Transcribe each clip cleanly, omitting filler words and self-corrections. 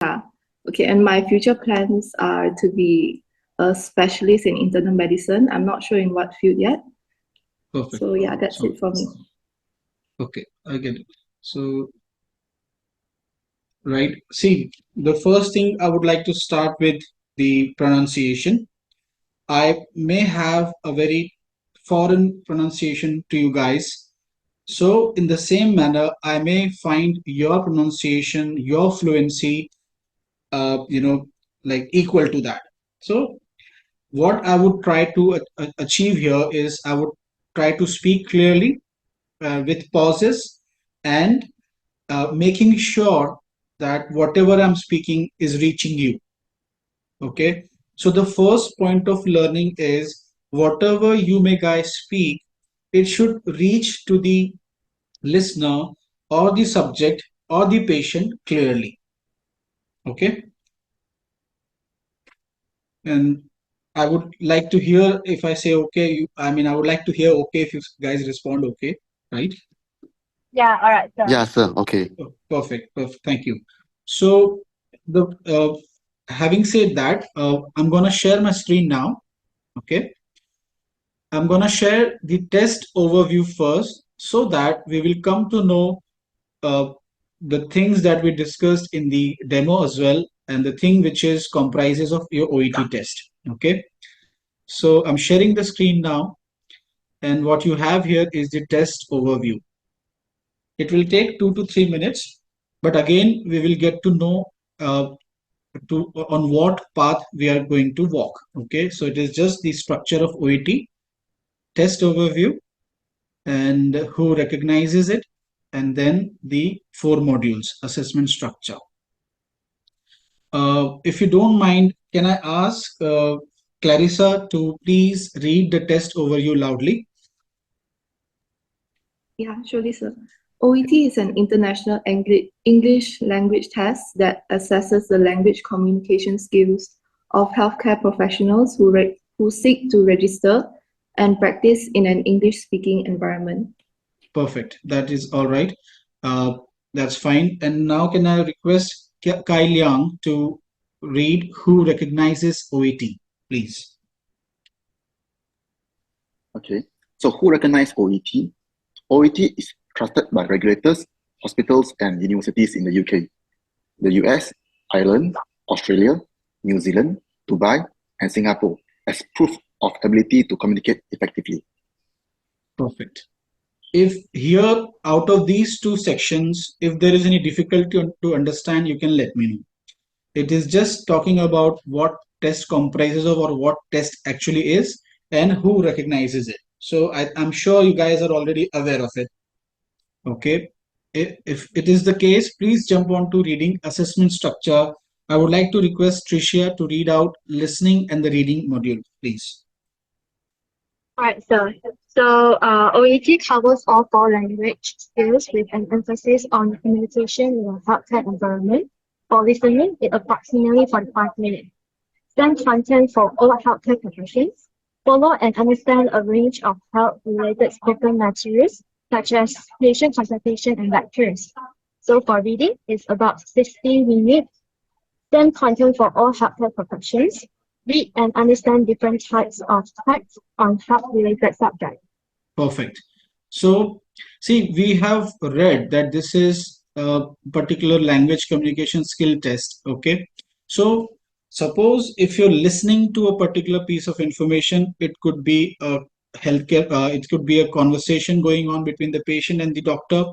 Okay, and my future plans are to be a specialist in internal medicine. I'm not sure in what field yet. Perfect. So yeah, that's So, it for me. okay, I get it. So, right, see, the first thing I would like to start with the pronunciation. I may have a very foreign pronunciation to you guys. So, in the same manner, I may find your pronunciation, your fluency, you know, like equal to that. So, what I would try to achieve here is I would try to speak clearly with pauses and making sure that whatever I'm speaking is reaching you. Okay. So the first point of learning is whatever you may guys speak, it should reach to the listener or the subject or the patient clearly. Okay. And I would like to hear if I say okay, I mean, I would like to hear okay if you guys respond okay, right? Yeah, all right, sir. Yeah, sir. Okay. Oh, perfect, perfect. Thank you. So, the having said that, I'm gonna share my screen now. Okay, I'm gonna share the test overview first, so that we will come to know uh, the things that we discussed in the demo as well, and the thing which is comprises of your OET test. Okay, so I'm sharing the screen now, and what you have here is the test overview. It will take 2 to 3 minutes, but again, we will get to know uh, on what path we are going to walk. Okay, so it is just the structure of OET, test overview, and who recognizes it, and then the 4 modules assessment structure. If you don't mind, can I ask Clarissa to please read the test overview loudly? Yeah, surely, sir. OET is an international English language test that assesses the language communication skills of healthcare professionals who seek to register and practice in an English-speaking environment. Perfect. That is all right. Uh, that's fine. And now can I request Kai Liang to read who recognizes OET, please? Okay. So who recognize OET? OET is trusted by regulators, hospitals, and universities in the UK, the US, Ireland, Australia, New Zealand, Dubai, and Singapore as proof of ability to communicate effectively. Perfect. If here out of these two sections, if there is any difficulty to understand, you can let me know. It is just talking about what test comprises of or what test actually is and who recognizes it. So I'm sure you guys are already aware of it. Okay. If it is the case, please jump on to reading assessment structure. I would like to request Tricia to read out listening and the reading module, please. All right, so OET covers all 4 language skills with an emphasis on communication in a healthcare environment. For listening, it approximately 45 minutes. Then content for all healthcare professions. Follow and understand a range of health-related spoken materials, such as patient consultation and lectures. So for reading, it's about 60 minutes. Then content for all healthcare professions. Read and understand different types of texts on health-related subjects. Perfect. So, see, we have read that this is a particular language communication skill test. Okay. So, suppose if you're listening to a particular piece of information, it could be a healthcare, it could be a conversation going on between the patient and the doctor.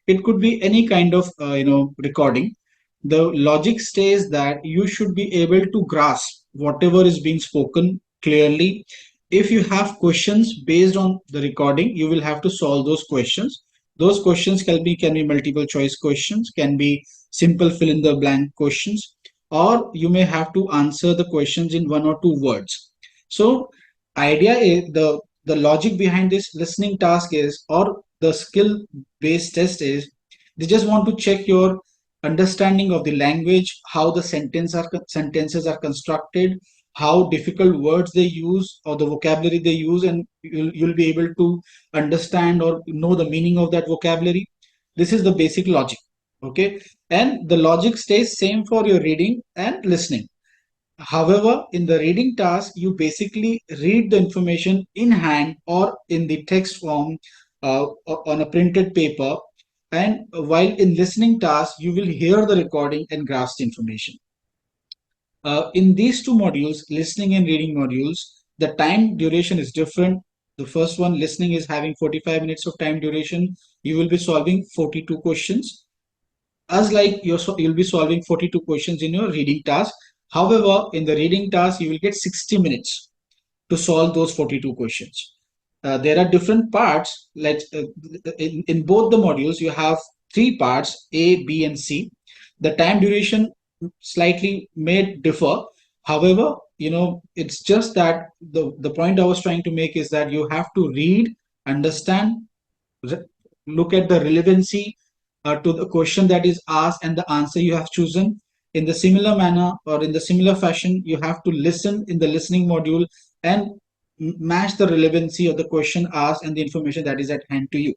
It could be any kind of, recording. The logic states that you should be able to grasp whatever is being spoken clearly. If you have questions based on the recording, you will have to solve those questions. Those questions can be multiple choice questions, can be simple fill in the blank questions, or you may have to answer the questions in 1 or 2 words. So idea is the logic behind this listening task is, or the skill based test is, they just want to check your understanding of the language, how the sentences are constructed, how difficult words they use or the vocabulary they use, and you'll be able to understand or know the meaning of that vocabulary. This is the basic logic. Okay, and the logic stays same for your reading and listening. However, in the reading task, you basically read the information in hand or in the text form on a printed paper. And while in listening task, you will hear the recording and grasp the information. In these two modules, listening and reading modules, the time duration is different. The first one, listening, is having 45 minutes of time duration. You will be solving 42 questions. As like you'll be solving 42 questions in your reading task. However, in the reading task, you will get 60 minutes to solve those 42 questions. There are different parts. In both the modules, you have three parts, A, B, and C. The time duration slightly may differ. However, it's just that the point I was trying to make is that you have to read, understand, look at the relevancy to the question that is asked and the answer you have chosen. In the similar manner or in the similar fashion, you have to listen in the listening module and match the relevancy of the question asked and the information that is at hand to you.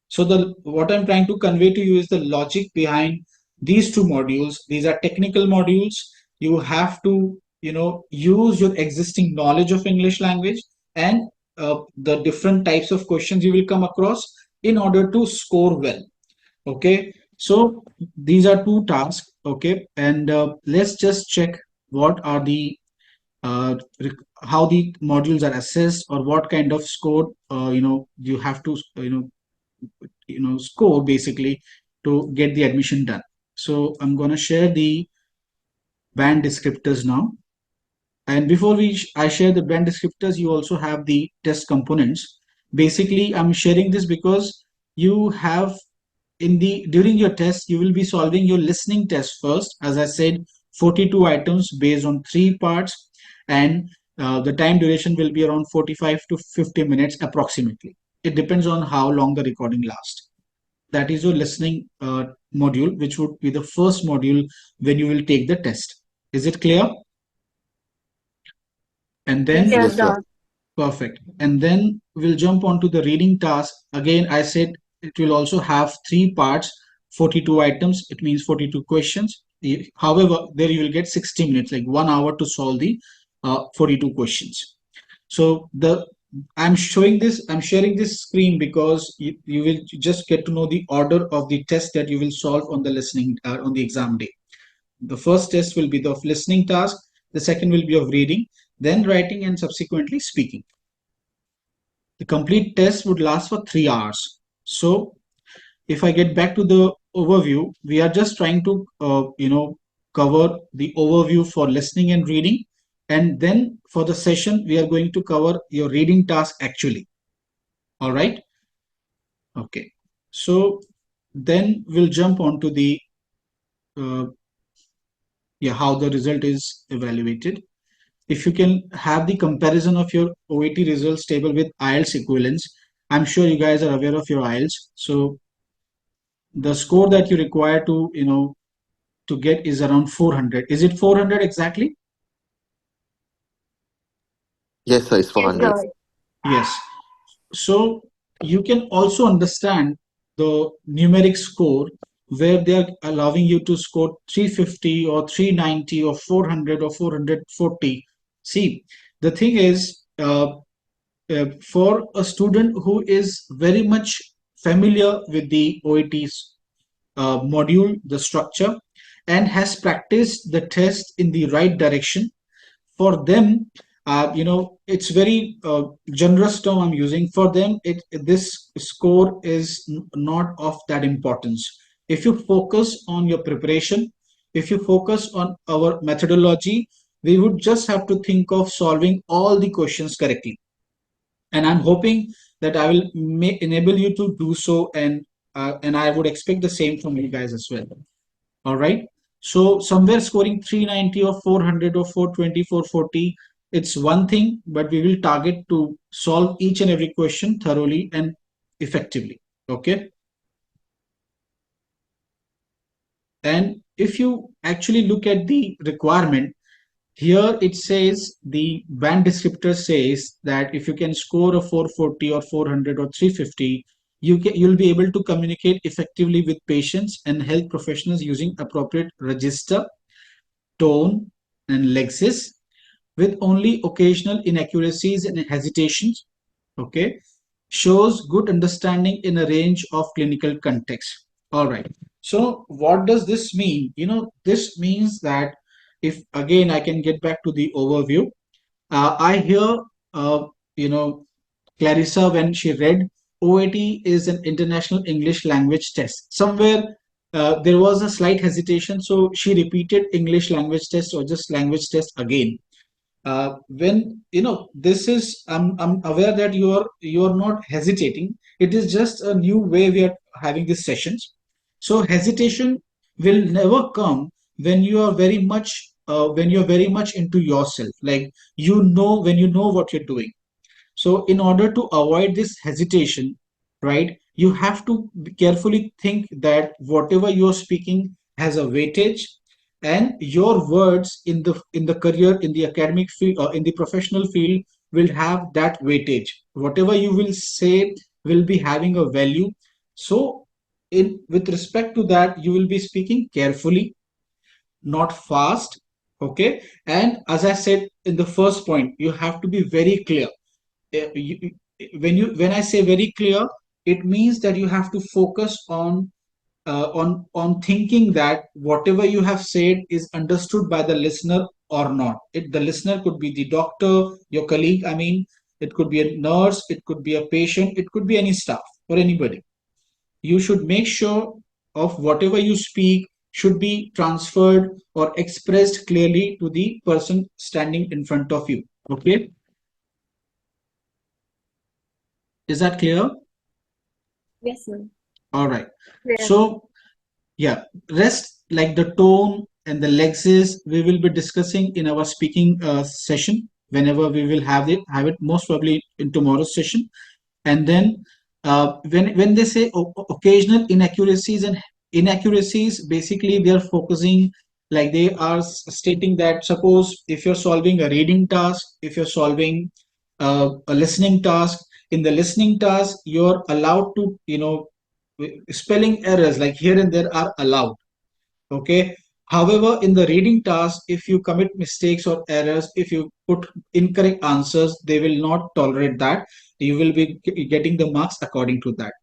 So the what I'm trying to convey to you is the logic behind these two modules. These are technical modules. You have to, use your existing knowledge of English language and the different types of questions you will come across in order to score well. Okay, so these are two tasks. Okay, and let's just check what are the how the modules are assessed or what kind of score you have to score basically to get the admission done. So I'm going to share the band descriptors now. And before I share the band descriptors, you also have the test components. Basically, I'm sharing this because you have during your test, you will be solving your listening test first. As I said, 42 items based on three parts, and the time duration will be around 45 to 50 minutes approximately. It depends on how long the recording lasts. That is your listening module, which would be the first module when you will take the test. Is it clear? And then Yes, Yes, sir. sir. perfect. And then we'll jump on to the reading task. Again, I said it will also have three parts, 42 items. It means 42 questions. However, there you will get 60 minutes, like 1 hour to solve the 42 questions. So I'm sharing this screen because you will just get to know the order of the test that you will solve on the listening on the exam day. The first test will be the listening task. The second will be of reading, then writing, and subsequently speaking. The complete test would last for 3 hours. So if I get back to the overview, we are just trying to, cover the overview for listening and reading. And then for the session, we are going to cover your reading task actually. All right. Okay. So then we'll jump on to the, how the result is evaluated. If you can have the comparison of your OET results table with IELTS equivalents, I'm sure you guys are aware of your IELTS. So the score that you require to to get is around 400. Is it 400 exactly? Yes, sir. It's Yes, 400. sir. Yes. So you can also understand the numeric score where they are allowing you to score 350 or 390 or 400 or 440. See, the thing is, for a student who is very much familiar with the OET's module, the structure, and has practiced the test in the right direction, for them, it's very generous term I'm using. For them, this score is not of that importance. If you focus on your preparation, if you focus on our methodology, we would just have to think of solving all the questions correctly. And I'm hoping that I will enable you to do so, and I would expect the same from you guys as well. All right. So somewhere scoring 390 or 400 or 420, 440, it's one thing, but we will target to solve each and every question thoroughly and effectively. Okay. And if you actually look at the requirement, here it says the band descriptor says that if you can score a 440 or 400 or 350, you'll be able to communicate effectively with patients and health professionals using appropriate register, tone, and lexis with only occasional inaccuracies and hesitations. Okay, shows good understanding in a range of clinical contexts. All right. So what does this mean? This means that, if again I can get back to the overview, I hear, you know, Clarissa, when she read OET is an international English language test. Somewhere there was a slight hesitation, so she repeated English language test or just language test again. When this is, I'm aware that you are not hesitating. It is just a new way we are having these sessions. So hesitation will never come when you are very much into yourself, like when you know what you're doing. So in order to avoid this hesitation, right, you have to carefully think that whatever you are speaking has a weightage, and your words in the career, in the academic field, or in the professional field will have that weightage. Whatever you will say will be having a value. So in with respect to that, you will be speaking carefully, not fast. Okay, and as I said in the first point, you have to be very clear. When I say very clear, it means that you have to focus on thinking that whatever you have said is understood by the listener or not. The listener could be the doctor, your colleague, I mean, it could be a nurse, it could be a patient, it could be any staff or anybody. You should make sure of whatever you speak should be transferred or expressed clearly to the person standing in front of you. Okay, is that clear? Yes, sir. All right. Yeah. So yeah, rest, like the tone and the lexis, we will be discussing in our speaking session whenever we will have it most probably in tomorrow's session. And then when they say occasional inaccuracies, basically they are focusing, like they are stating that, suppose if you're solving a reading task, if you're solving a listening task, in the listening task you're allowed to, spelling errors like here and there are allowed. Okay, however in the reading task, if you commit mistakes or errors, if you put incorrect answers, they will not tolerate that. You will be getting the marks according to that.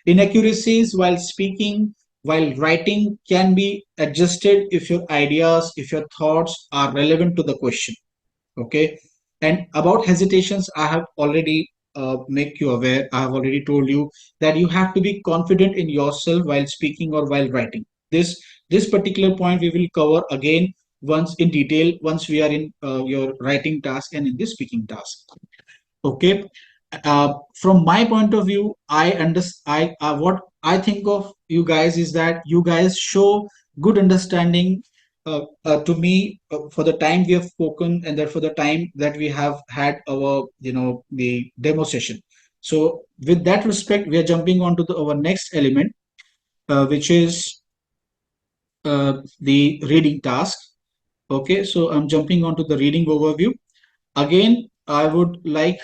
Inaccuracies while speaking, while writing, can be adjusted if your ideas, if your thoughts are relevant to the question. Okay, and about hesitations, I have already make you aware, I have already told you that you have to be confident in yourself while speaking or while writing. This particular point we will cover again once in detail, once we are in your writing task and in the speaking task. Okay, from my point of view, I understand. What I think of you guys is that you guys show good understanding to me for the time we have spoken, and therefore the time that we have had our, the demo session. So with that respect, we are jumping on to our next element, which is the reading task. Okay, so I'm jumping on to the reading overview. Again, I would like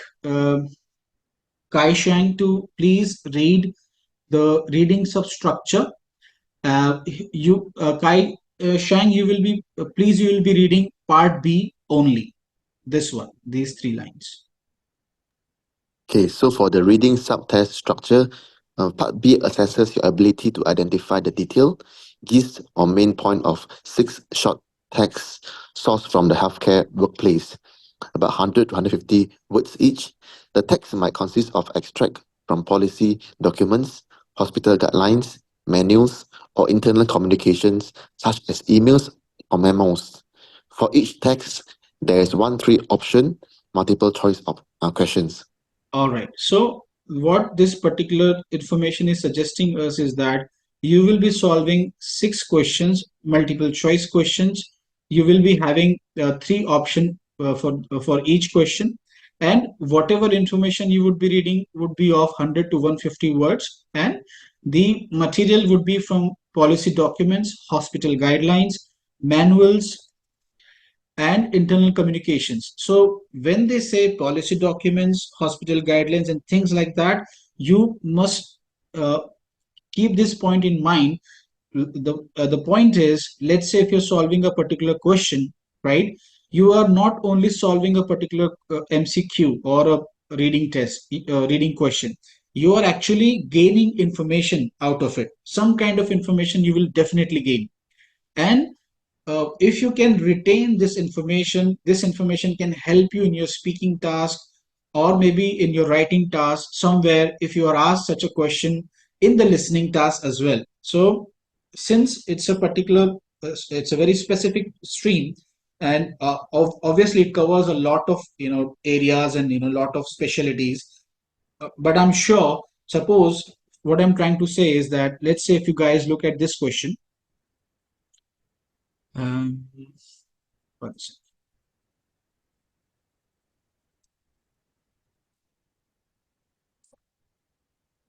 Kai Shang to please read the reading substructure. Kai Shang, you will be reading part B only. This one, these 3 lines. Okay, so for the reading subtest structure, Part B assesses your ability to identify the detail, gist, or main point of 6 short texts sourced from the healthcare workplace, about 100 to 150 words each. The text might consist of extract from policy documents, hospital guidelines, manuals, or internal communications such as emails or memos. For each text, there is 1 3 option, multiple choice of questions. All right. So what this particular information is suggesting us is that you will be solving 6 questions, multiple choice questions. You will be having 3 options for each question, and whatever information you would be reading would be of 100 to 150 words, and the material would be from policy documents, hospital guidelines, manuals, and internal communications. So when they say policy documents, hospital guidelines, and things like that, you must uh, keep this point in mind. The point is, let's say if you're solving a particular question, right, you are not only solving a particular MCQ or a reading test, reading question, you are actually gaining information out of it. Some kind of information you will definitely gain. And if you can retain this information can help you in your speaking task, or maybe in your writing task somewhere if you are asked such a question in the listening task as well. So since it's a particular, it's a very specific stream, and obviously it covers a lot of areas and lot of specialties. But I'm sure, suppose what I'm trying to say is that, let's say if you guys look at this question. um, one second.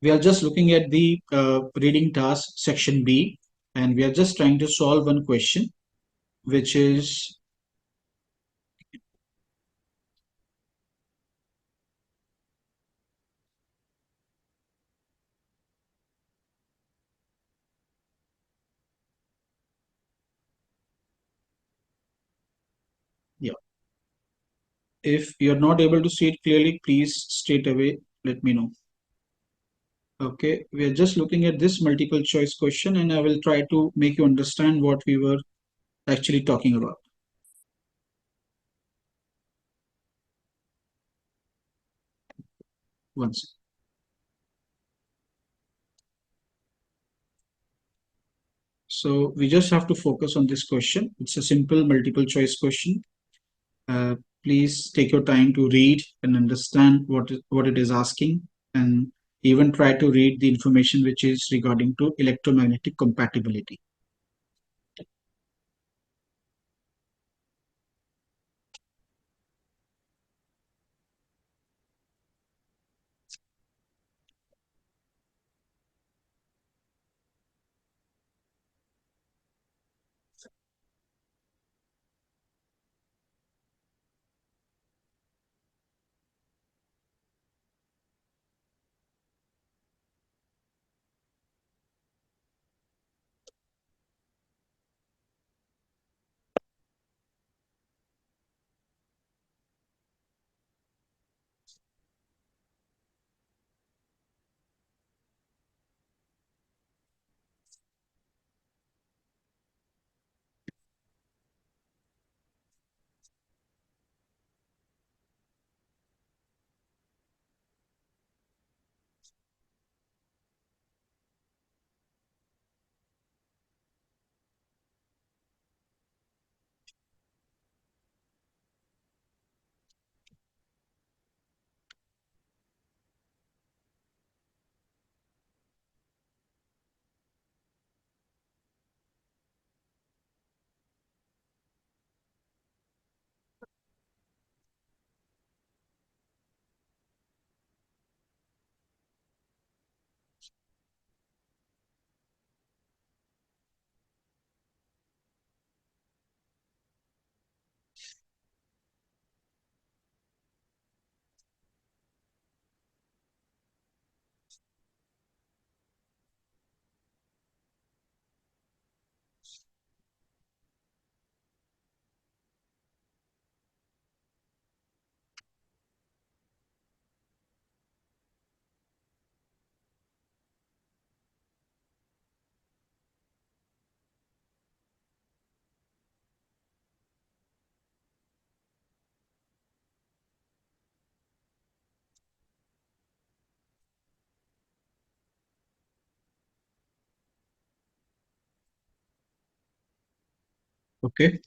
We are just looking at the reading task section B, and we are just trying to solve one question, which is, yeah. If you're not able to see it clearly, please straight away let me know. Okay, we are just looking at this multiple choice question, and I will try to make you understand what we were actually talking about. Once. So we just have to focus on this question. It's a simple multiple choice question. Uh, Please take your time to read and understand what it is asking, and even try to read the information which is regarding to electromagnetic compatibility. Okay.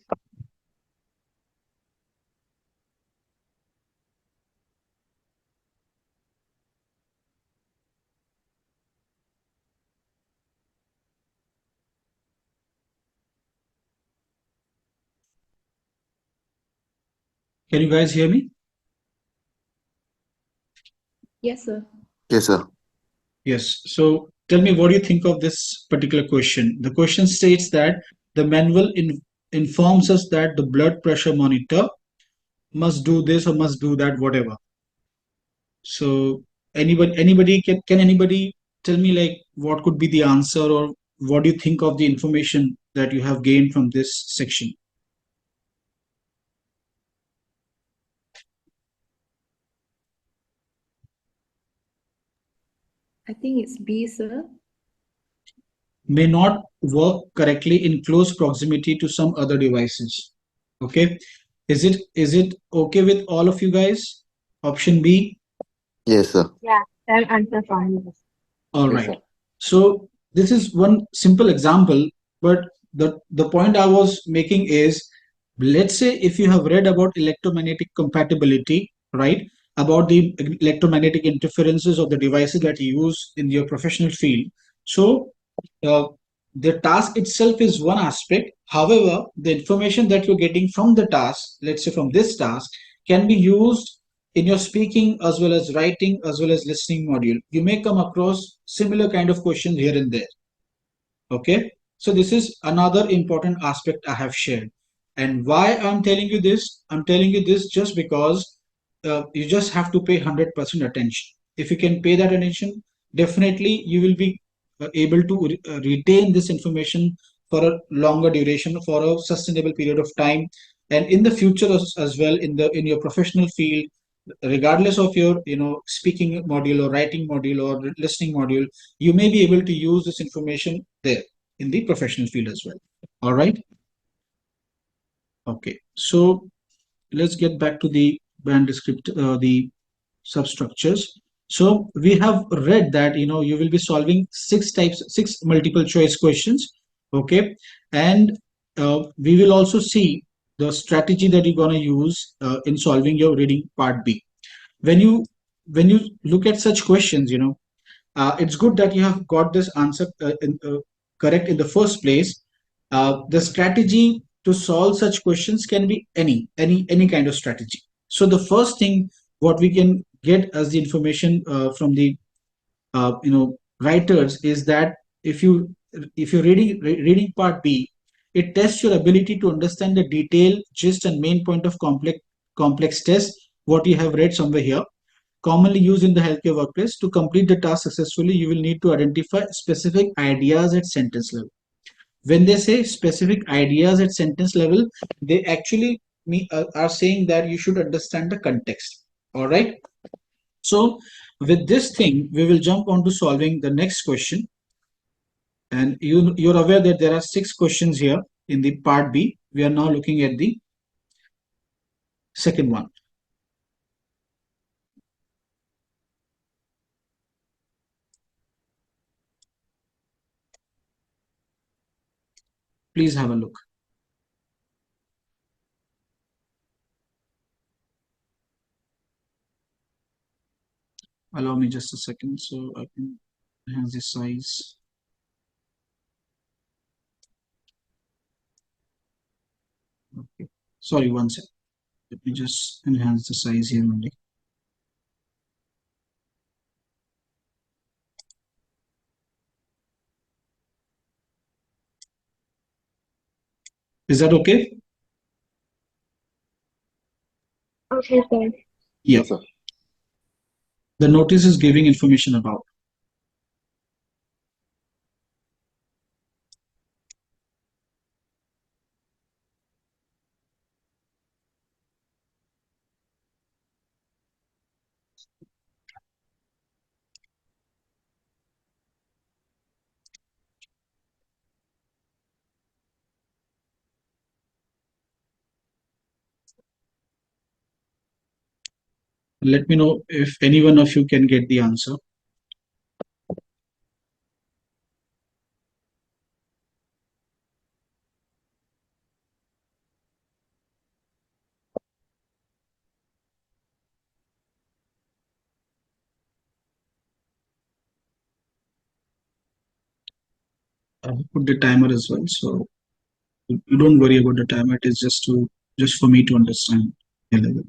Can you guys hear me? Yes, sir. Yes, sir. Yes. So tell me, what do you think of this particular question? The question states that the manual informs us that the blood pressure monitor must do this or must do that, whatever. So anybody can anybody tell me like what could be the answer, or what do you think of the information that you have gained from this section? I think it's B, sir. May not work correctly in close proximity to some other devices. Okay, is it okay with all of you guys? Option B. Yes, sir. Yeah, same answer for me. All Yes, right. sir. So this is one simple example, but the point I was making is, let's say if you have read about electromagnetic compatibility, right? About the electromagnetic interferences of the devices that you use in your professional field. So uh, the task itself is one aspect. However, the information that you're getting from the task, let's say from this task, can be used in your speaking as well as writing as well as listening module. You may come across similar kind of questions here and there. Okay, so this is another important aspect I have shared. And why I'm telling you this? I'm telling you this just because you just have to pay 100% attention. If you can pay that attention, definitely you will be able to retain this information for a longer duration, for a sustainable period of time, and in the future as well, in your professional field, regardless of your speaking module or writing module or listening module, you may be able to use this information there in the professional field as well. All right. Okay, so let's get back to the band descript the substructures. So we have read that you will be solving six multiple choice questions. Okay, and we will also see the strategy that you're going to use in solving your reading part B. When you when you look at such questions, it's good that you have got this answer correct in the first place. The strategy to solve such questions can be any kind of strategy. So the first thing what we can get as the information from the writers is that if you're reading part B, it tests your ability to understand the detail, gist, and main point of complex test what you have read somewhere here, commonly used in the healthcare workplace. To complete the task successfully, you will need to identify specific ideas at sentence level. When they say specific ideas at sentence level, they actually are saying that you should understand the context. All right. So with this thing, we will jump on to solving the next question. And you're aware that there are six questions here in the part B. We are now looking at the second one. Please have a look. Allow me just a second so I can enhance the size. Okay. Sorry, one second. Let me just enhance the size here only. Is that okay? Okay, sir. Yeah. Yes, sir. The notice is giving information about. Let me know if any one of you can get the answer. I'll put the timer as well, so you don't worry about the timer. It is just for me to understand the level.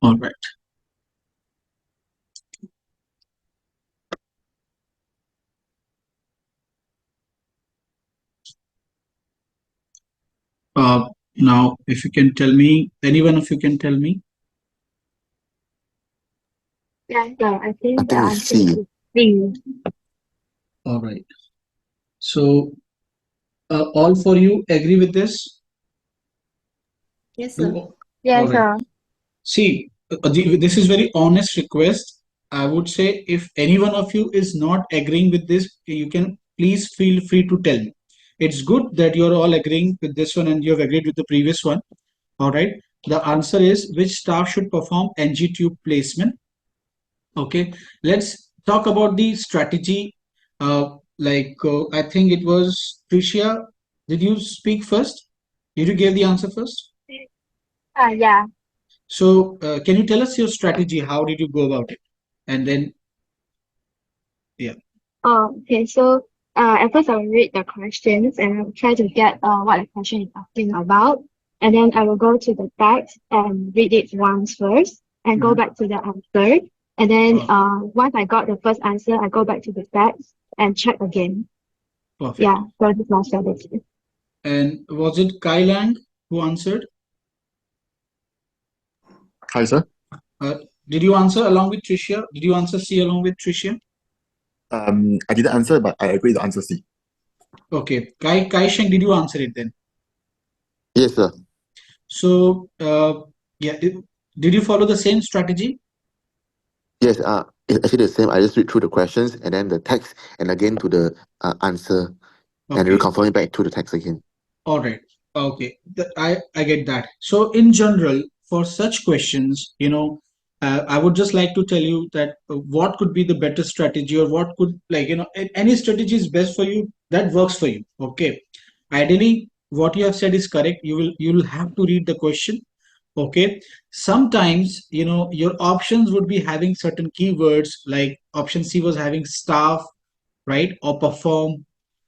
All right. Now, if you can tell me, any one of you can tell me. Yeah, so I I think the think it's answer C. is B. All right. So, all for you agree with this? Yes, sir. All Yes, right. sir. See, this is very honest request. I would say if any one of you is not agreeing with this, you can please feel free to tell me. It's good that you're all agreeing with this one and you have agreed with the previous one. All right. The answer is which staff should perform NG tube placement. Okay. Let's talk about the strategy. I think it was Tricia. Did you speak first? Did you give the answer first? Yeah. So, can you tell us your strategy? How did you go about it? And then, yeah, Oh, okay. So, at first I will read the questions and I will try to get what the question is asking about. And then I will go to the text and read it once first and go mhm. back to the answer. And then Oh, once I got the first answer, I go back to the text and check again. perfect. Yeah, so this is my strategy. And was it Kai Lang who answered? Hi, sir. Uh, did you answer along with Tricia? Did you answer C along with Tricia? I didn't answer, but I agree to answer C. Okay, Kai Sheng, did you answer it then? Yes, sir. So, yeah, did you follow the same strategy? Yes, it's actually the same. I just read through the questions and then the text and again to the answer and Okay. reconfirm it back to the text again. All right. Okay. I get that. So in general, for such questions, I would just like to tell you that what could be the better strategy or what could any strategy is best for you that works for you. Okay. Ideally, what you have said is correct. You will have to read the question. Okay. Sometimes, your options would be having certain keywords like option C was having staff, right? Or perform,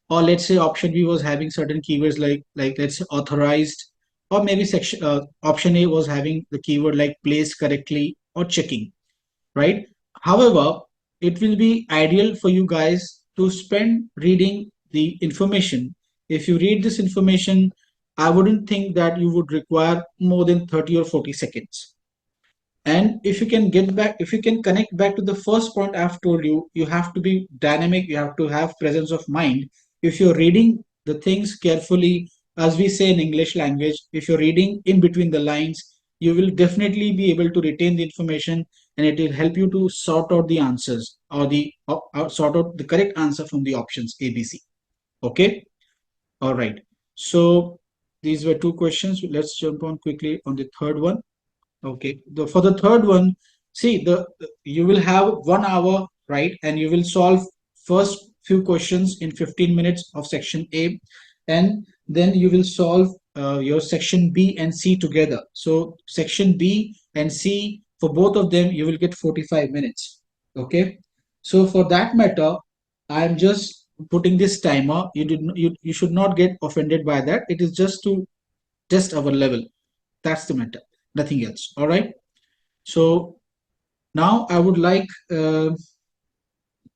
or let's say option B was having certain keywords like let's say authorized, or maybe section option A was having the keyword like placed correctly or checking, right? However, it will be ideal for you guys to spend reading the information. If you read this information, I wouldn't think that you would require more than 30 or 40 seconds. And if you can connect back to the first point I've told you, you have to be dynamic, you have to have presence of mind. If you're reading the things carefully, as we say in English language, if you're reading in between the lines, you will definitely be able to retain the information and it will help you to sort out the answers or sort out the correct answer from the options ABC. Okay? All right. So these were two questions. Let's jump on quickly on the third one. Okay. For the third one, see you will have 1 hour, right? And you will solve first few questions in 15 minutes of section A, and then you will solve your section B and C together. So section B and C, for both of them, you will get 45 minutes. Okay. So for that matter, I'm just putting this timer. You should not get offended by that. It is just to test our level. That's the matter. Nothing else. All right. So now I would like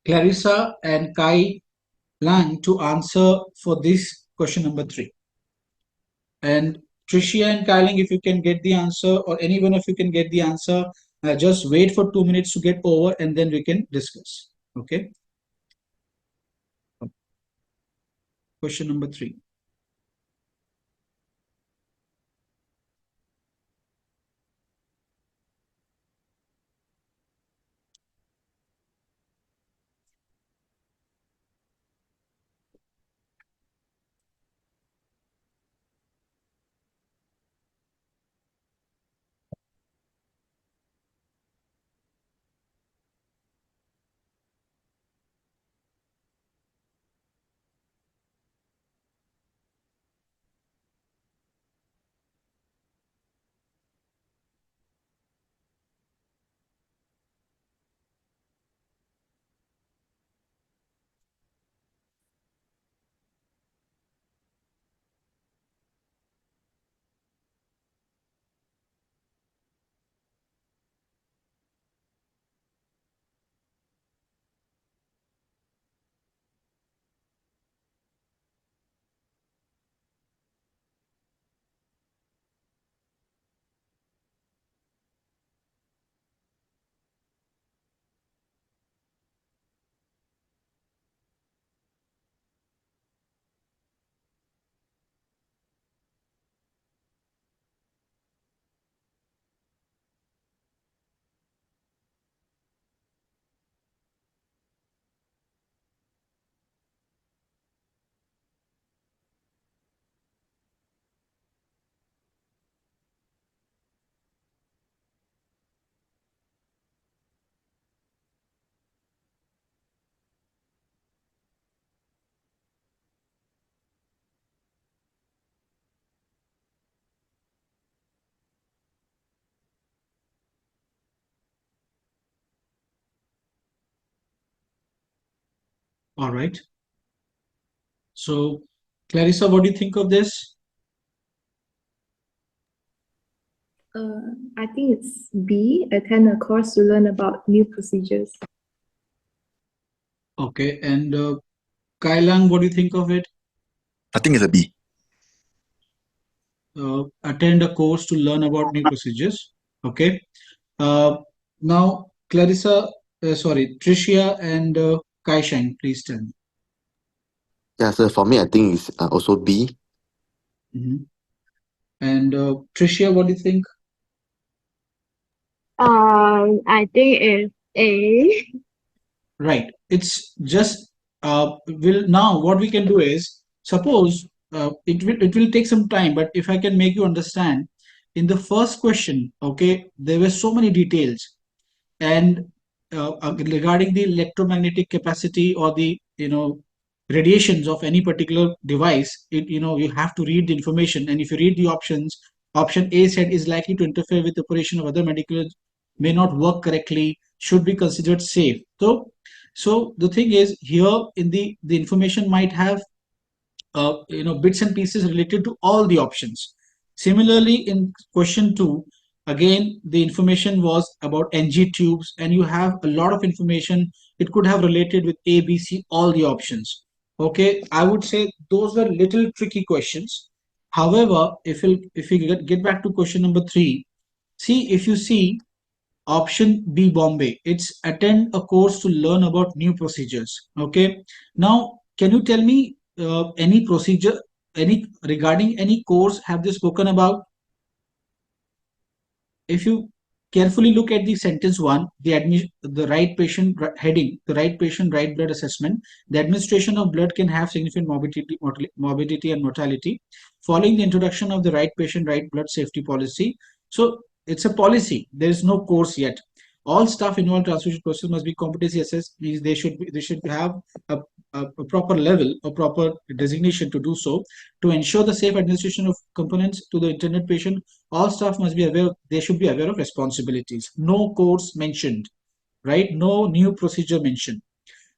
Clarissa and Kai Lang to answer for this question number 3. And Tricia and Kai Lang, if you can get the answer, or any one of you can get the answer, just wait for 2 minutes to get over and then we can discuss. Okay. Question number 3. All right. So, Clarissa, what do you think of this? I think it's B, attend a course to learn about new procedures. Okay. And Kailang, what do you think of it? I think it's a B. Attend a course to learn about new procedures. Okay. Uh, Now, Clarissa, sorry, Tricia and Kaishang, please tell me. Yeah, so for me, I think it's also B. Mhm. And Tricia, what do you think? I think it's A. Right. It's just will now what we can do is suppose it will take some time, but if I can make you understand, in the first question, okay, there were so many details, and regarding the electromagnetic capacity or the radiations of any particular device, you have to read the information, and if you read the options, option A said is likely to interfere with the operation of other medical, may not work correctly, should be considered safe. So the thing is here, in the information might have bits and pieces related to all the options. Similarly, in question 2, again the information was about NG tubes, and you have a lot of information. It could have related with A, B, C, all the options. Okay, I would say those were little tricky questions. However, if we get back to question number 3, see, if you see option B, Bombay, it's attend a course to learn about new procedures. Okay. Now, can you tell me any procedure, any regarding any course have they spoken about? If you carefully look at the sentence 1, the right patient heading, the right patient, right blood assessment, the administration of blood can have significant morbidity and mortality. Following the introduction of the right patient, right blood safety policy. So it's a policy. There is no course yet. All staff involved in transfusion process must be competency assessed. Means they should have a proper level, a proper designation to do so. To ensure the safe administration of components to the intended patient, all staff must be aware, they should be aware of responsibilities. No course mentioned, right? No new procedure mentioned.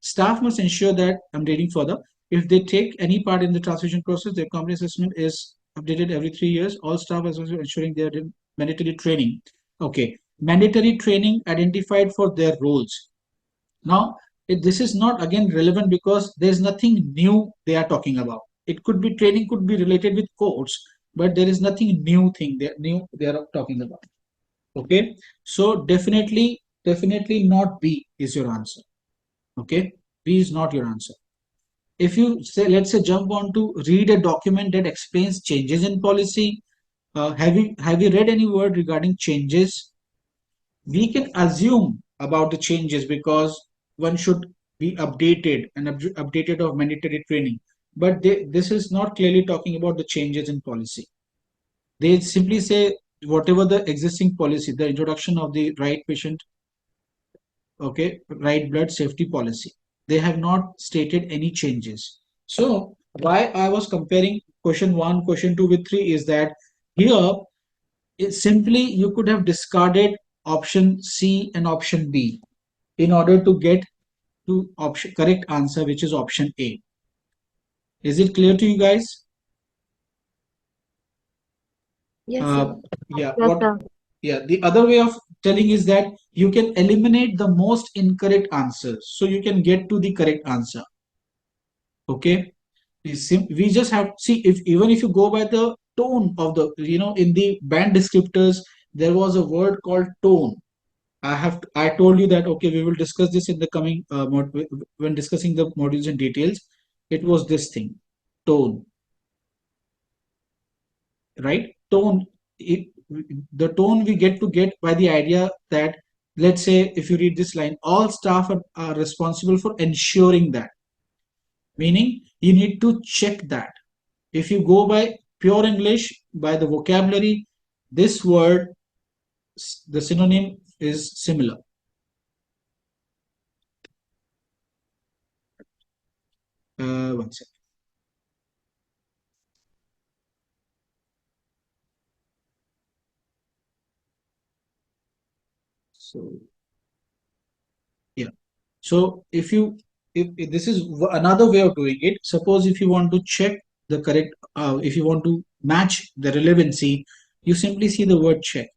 Staff must ensure that, I'm reading further, if they take any part in the transfusion process, their company assessment is updated every 3 years. All staff are also ensuring they are in mandatory training. Okay, mandatory training identified for their roles. Now, this is not again relevant because there's nothing new they are talking about. It could be training, could be related with course, but there is nothing new they are talking about. Okay, so definitely not B is your answer. Okay, B is not your answer. If you say, let's say, jump on to read a document that explains changes in policy, have you read any word regarding changes? We can assume about the changes because one should be updated and updated of mandatory training, but this is not clearly talking about the changes in policy. They simply say whatever the existing policy, the introduction of the right patient, okay, right blood safety policy, they have not stated any changes. So why I was comparing question 1, question 2 with 3 is that here it's simply you could have discarded option C and option B in order to get to option correct answer, which is option A. Is it clear to you guys? Yes, Uh, sir. yeah. Yes, What? sir. Yeah. The other way of telling is that you can eliminate the most incorrect answers, so you can get to the correct answer. Okay. We just have see, if even if you go by the tone of the, in the band descriptors, there was a word called tone. I told you that okay, we will discuss this in the coming when discussing the modules in details. It was this thing, tone, right? Tone. It, the tone we get by the idea that, let's say, if you read this line, all staff are responsible for ensuring that, meaning you need to check that. If you go by pure English, by the vocabulary, this word, the synonym is similar. One second. So yeah. So if you if this is another way of doing it. Suppose if you want to check the correct, if you want to match the relevancy, you simply see the word check.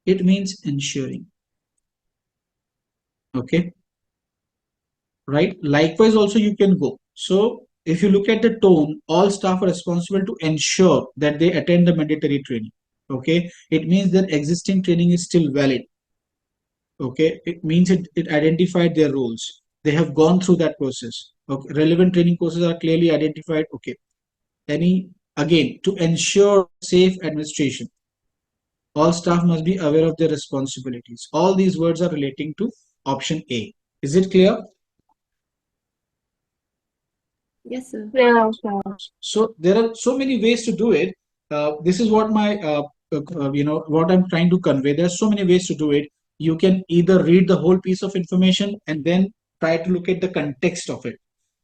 It means ensuring. Okay, right? Likewise, also you can go. So if you look at the tone, all staff are responsible to ensure that they attend the mandatory training. Okay, it means that existing training is still valid. Okay, it means it identified their roles. They have gone through that process. Okay, relevant training courses are clearly identified. Okay, any again to ensure safe administration, all staff must be aware of their responsibilities. All these words are relating to option A. Is it clear? Yes, sir. Yeah, sir. So there are so many ways to do it. This is what my what I'm trying to convey. There are so many ways to do it. You can either read the whole piece of information and then try to look at the context of it,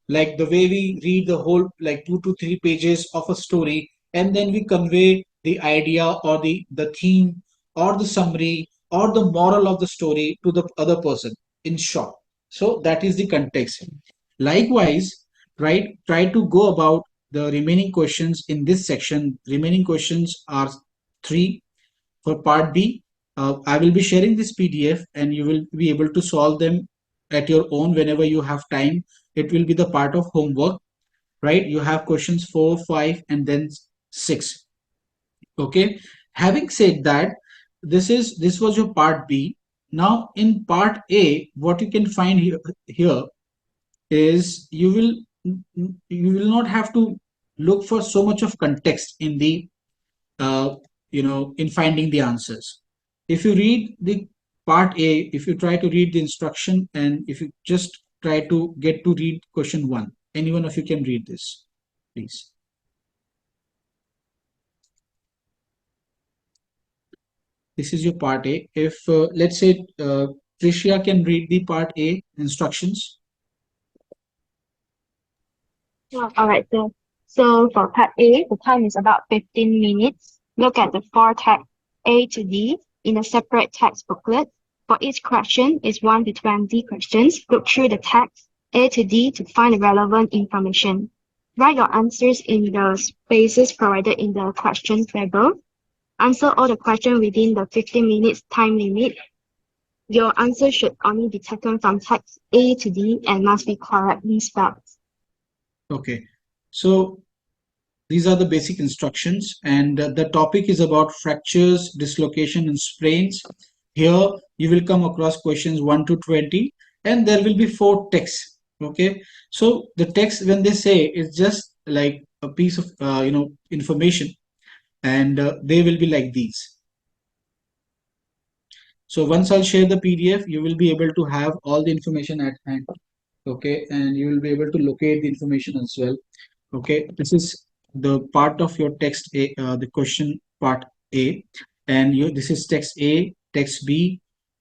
like the way we read the whole like 2 to 3 pages of a story, and then we convey the idea or the theme or the summary or the moral of the story to the other person in short. So that is the context. Likewise, right, try to go about the remaining questions in this section. Remaining questions are 3 for part B. I will be sharing this PDF and you will be able to solve them at your own whenever you have time. It will be the part of homework, right? You have questions 4, 5, and then 6. Okay. Having said that, this was your part B. Now in part A, what you can find here is you will not have to look for so much of context in the in finding the answers. If you read the part A, if you try to read the instruction and if you just try to get to read question 1, any one of you can read this, please. This is your part A. If let's say Tricia can read the part A instructions. Yeah, all right, sir. So for part A, the time is about 15 minutes. Look at the 4 text A to D in a separate text booklet. For each question is 1 to 20 questions. Look through the text A to D to find the relevant information. Write your answers in the spaces provided in the question table. Answer all the questions within the 15 minutes time limit. Your answer should only be taken from text A to D and must be correctly spelled. Okay, so these are the basic instructions, and the topic is about fractures, dislocation, and sprains. Here you will come across questions 1 to 20, and there will be 4 texts. Okay, so the text, when they say, is just like a piece of information, and they will be like these. So once I'll share the PDF, you will be able to have all the information at hand. Okay, and you will be able to locate the information as well. Okay, this is the part of your text A, the question part A, and this is text A, text B,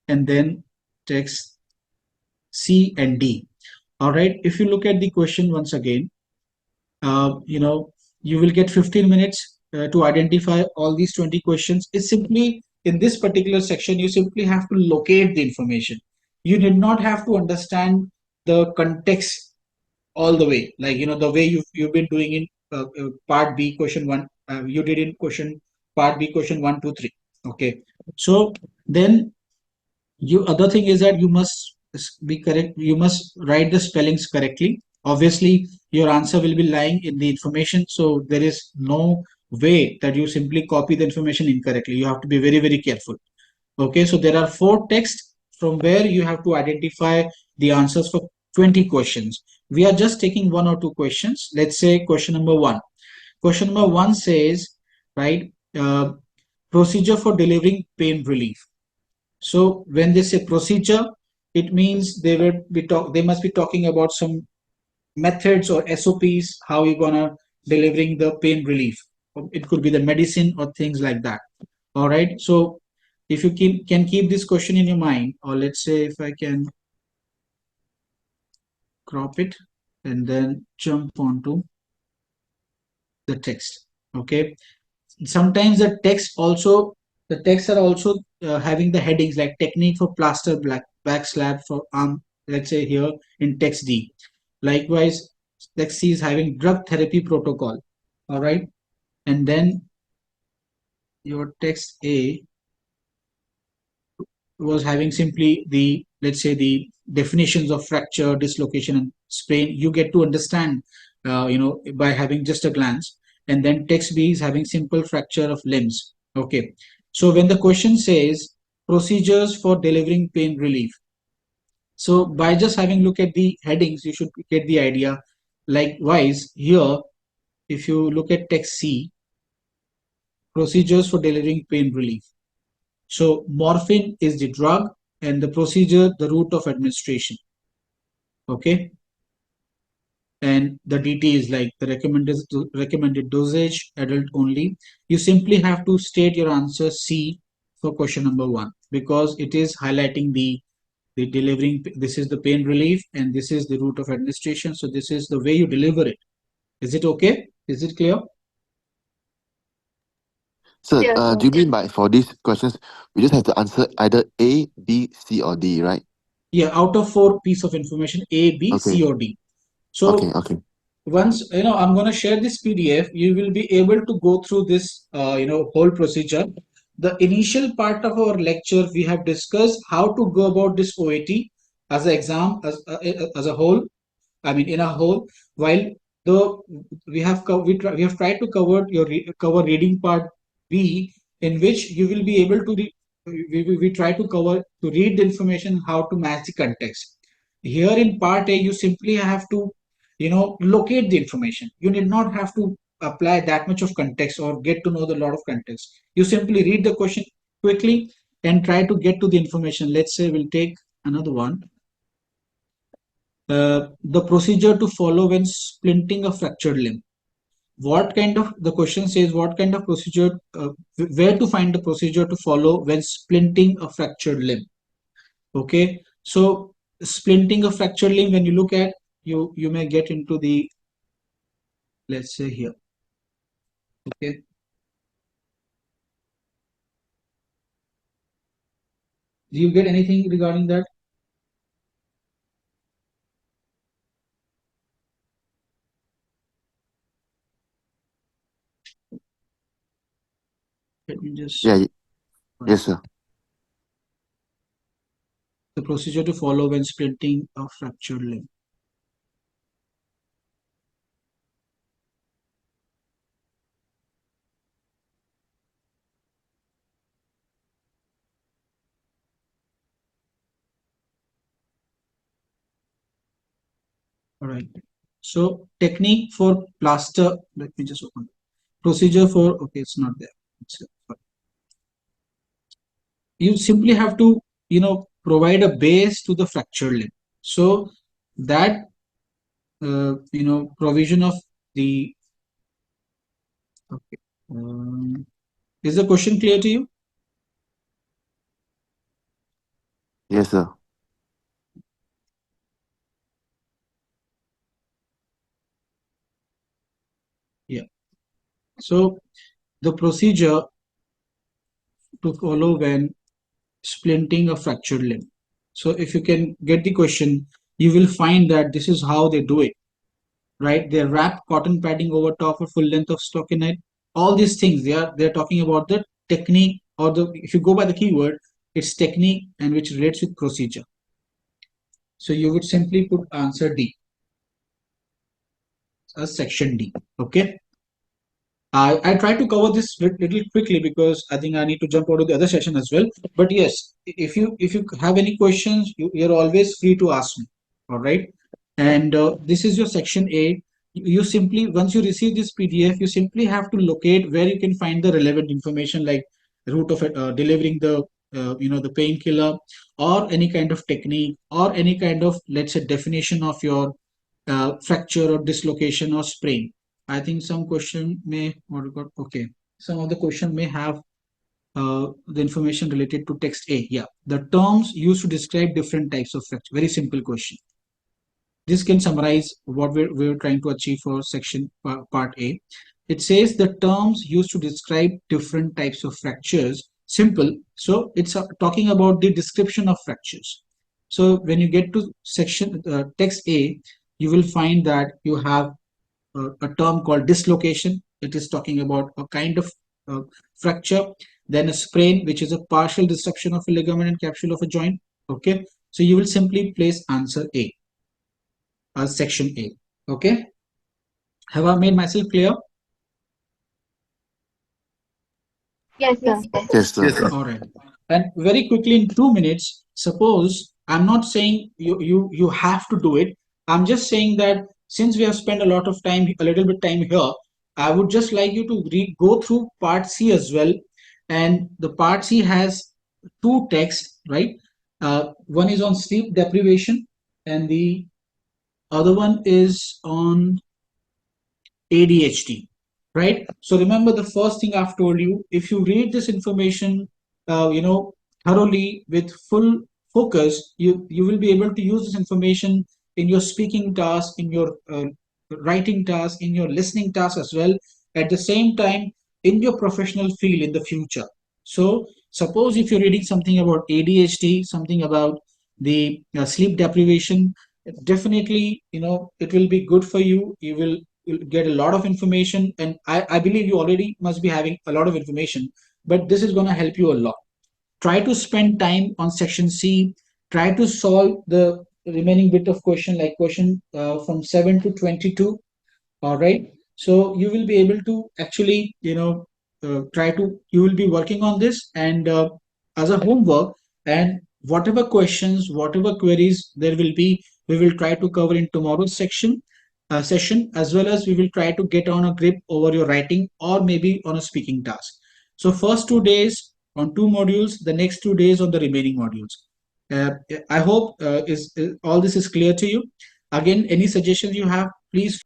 and then text C and D. All right, if you look at the question once again, you will get 15 minutes to identify all these 20 questions. It's simply in this particular section, you simply have to locate the information. You did not have to understand the context all the way, like the way you've been doing in part B question 1, you did in question part B question 1, 2, 3. Okay, so then you other thing is that you must be correct, you must write the spellings correctly. Obviously your answer will be lying in the information, so there is no way that you simply copy the information incorrectly. You have to be very, very careful. Okay, so there are 4 texts from where you have to identify the answers for 20 questions. We are just taking 1 or 2 questions. Let's say question number 1. Question number 1 says, right, procedure for delivering pain relief. So when they say procedure, it means they must be talking about some methods or SOPs, how you're gonna delivering the pain relief. It could be the medicine or things like that. All right, so if you can keep this question in your mind, or let's say if I can crop it and then jump onto the text. Okay, sometimes the texts are also having the headings like technique for plaster black back slab for arm, let's say here in text D. Likewise, text C is having drug therapy protocol. All right. And then your text A was having simply the, let's say, the definitions of fracture, dislocation, and sprain. You get to understand, by having just a glance. And then text B is having simple fracture of limbs. Okay. So when the question says procedures for delivering pain relief, so by just having a look at the headings, you should get the idea. Likewise, here, if you look at text C, procedures for delivering pain relief. So morphine is the drug and the procedure, the route of administration. Okay. And the DT is like the recommended dosage, adult only. You simply have to state your answer C for question number 1, because it is highlighting the delivering. This is the pain relief and this is the route of administration. So this is the way you deliver it. Is it okay? Is it clear? So, Yes, sir. do you mean by for these questions, we just have to answer either A, B, C, or D, right? Yeah, out of 4 pieces of information, A, B, Okay. C, or D. Okay, So okay. once I'm going to share this PDF, you will be able to go through this whole procedure. The initial part of our lecture, we have discussed how to go about this OET as an exam, as a whole. I mean, in a whole. While the we have tried to cover reading part B, in which you will be able to we try to cover to read the information, how to match the context. Here in part A, you simply have to locate the information. You need not have to apply that much of context or get to know the lot of context. You simply read the question quickly and try to get to the information. Let's say we'll take another one. The procedure to follow when splinting a fractured limb. What kind of, the question says, what kind of procedure, where to find the procedure to follow when splinting a fractured limb? Okay, so splinting a fractured limb, when you look at, you may get into the, let's say here. Okay, do you get anything regarding that? Let me just, Yeah, yes, sir. the procedure to follow when splinting a fractured limb. All right, so technique for plaster, let me just open procedure for, okay, it's not there. You simply have to provide a base to the fractured limb. So that provision of the, okay, is the question clear to you? Yes, sir. Yeah, so the procedure to follow when splinting a fractured limb. So if you can get the question, you will find that this is how they do it, right? They wrap cotton padding over top for full length of stockinette. All these things, they're talking about the technique, or the, if you go by the keyword, it's technique and which relates with procedure. So you would simply put answer D as section D. Okay. I try to cover this little quickly because I think I need to jump out of the other session as well. But yes, if you have any questions, you're always free to ask me. All right. And this is your section A. You simply, once you receive this PDF, you simply have to locate where you can find the relevant information, like route of delivering the the painkiller, or any kind of technique, or any kind of, let's say, definition of your fracture or dislocation or sprain. I think some question may, what we got, okay, some of the question may have the information related to text A. Yeah, the terms used to describe different types of fracture. Very simple question. This can summarize what we're trying to achieve for section part A. It says the terms used to describe different types of fractures. Simple. So it's talking about the description of fractures. So when you get to section text A, you will find that you have a term called dislocation. It is talking about a kind of uh, fracture. Then a sprain, which is a partial disruption of a ligament and capsule of a joint. Okay, so you will simply place answer A as section A. Okay, have I made myself clear? Yes, sir. Yes, sir. Yes, sir. All right. And very quickly in 2 minutes, suppose I'm not saying you have to do it. I'm just saying that since we have spent a lot of time, a little bit time here, I would just like you to go through part C as well. And the part C has two texts, right? One is on sleep deprivation, and the other one is on ADHD, right? So remember the first thing I've told you, if you read this information, thoroughly with full focus, you will be able to use this information in your speaking task, in your writing task, in your listening task as well. At the same time, in your professional field in the future. So suppose if you're reading something about ADHD, something about the sleep deprivation, definitely it will be good for you. You'll get a lot of information, and I believe you already must be having a lot of information, but this is going to help you a lot. Try to spend time on section C. Try to solve the remaining bit of question, like question from 7 to 22. All right, so you will be able to actually you will be working on this, and as a homework, and whatever questions, whatever queries there will be, we will try to cover in tomorrow's session, as well as we will try to get on a grip over your writing or maybe on a speaking task. So first 2 days on two modules, the next 2 days on the remaining modules. I hope all this is clear to you. Again, any suggestions you have, please